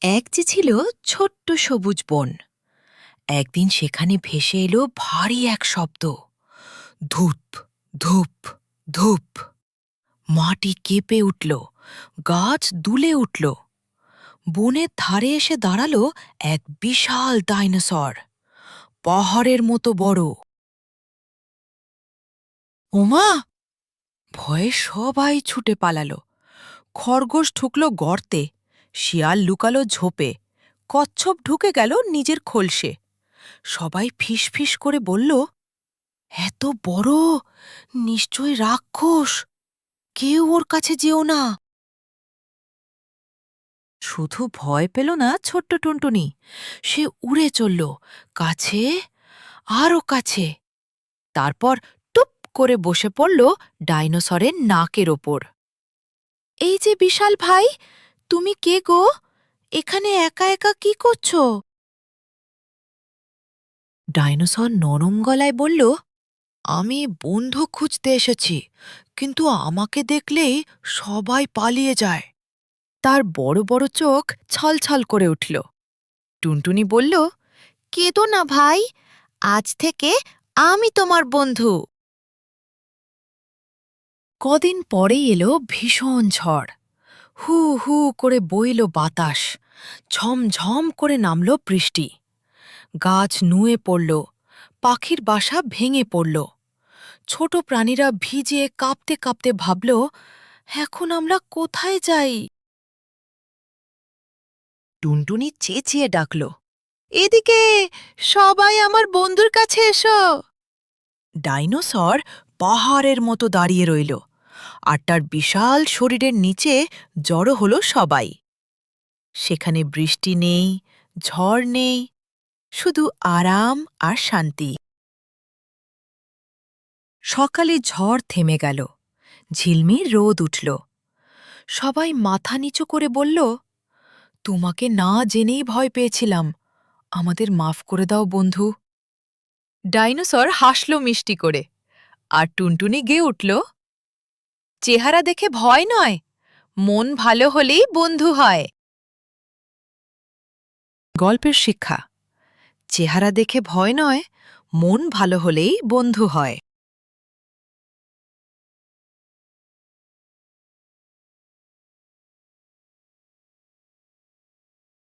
এক যে ছিল ছোট্ট সবুজ বন। একদিন সেখানে ভেসে এলো ভারী এক শব্দ। ধূপ, ধূপ, ধূপ। মাটি কেঁপে উঠল, গাছ দুলে উঠল। বনের ধারে এসে দাঁড়ালো এক বিশাল ডাইনোসর, পাহাড়ের মতো বড়। ওমা! ভয়ে সবাই ছুটে পালালো। খরগোশ ঢুকল গর্তে, শিয়াল লুকালো ঝোপে, কচ্ছপ ঢুকে গেল নিজের খোলসে। সবাই ফিসফিস করে বলল, এত বড়, নিশ্চয় রাক্ষস, কেউ ওর কাছে যেও না। শুধু ভয় পেল না ছোট্ট টুনটুনি, সে উড়ে চলল কাছে, আরও কাছে। তারপর টুপ করে বসে পড়ল ডাইনোসরের নাকের ওপর। এই যে বিশাল ভাই, তুমি কে গো? এখানে একা একা কি করছো? ডাইনোসর নরম গলায় বলল, আমি বন্ধু খুঁজতে এসেছি, কিন্তু আমাকে দেখলেই সবাই পালিয়ে যায়। তার বড় বড় চোখ ছলছল করে উঠল। টুনটুনি বলল, কেঁদো না ভাই, আজ থেকে আমি তোমার বন্ধু। কদিন পরেই এলো ভীষণ ঝড়। হু হু করে বইল বাতাস, ঝমঝম করে নামল বৃষ্টি। গাছ নুয়ে পড়ল, পাখির বাসা ভেঙে পড়ল। ছোট প্রাণীরা ভিজে কাঁপতে কাঁপতে ভাবল, এখন আমরা কোথায় যাই? টুনটুনি চেঁচিয়ে ডাকল, এদিকে, সবাই আমার বন্ধুর কাছে এসো। ডাইনোসর পাহাড়ের মতো দাঁড়িয়ে রইল, আর তার বিশাল শরীরের নিচে জড়ো হল সবাই। সেখানে বৃষ্টি নেই, ঝড় নেই, শুধু আরাম আর শান্তি। সকালে ঝড় থেমে গেল, ঝিলমিল রোদ উঠল। সবাই মাথা নিচু করে বলল, তোমাকে না জেনেই ভয় পেয়েছিলাম, আমাদের মাফ করে দাও বন্ধু। ডাইনোসর হাসল মিষ্টি করে, আর টুনটুনি গেয়ে উঠল, চেহারা দেখে ভয় নয়, মন ভালো হলেই বন্ধু হয়। গল্পের শিক্ষা, চেহারা দেখে ভয় নয়, মন ভালো হলেই বন্ধু হয়।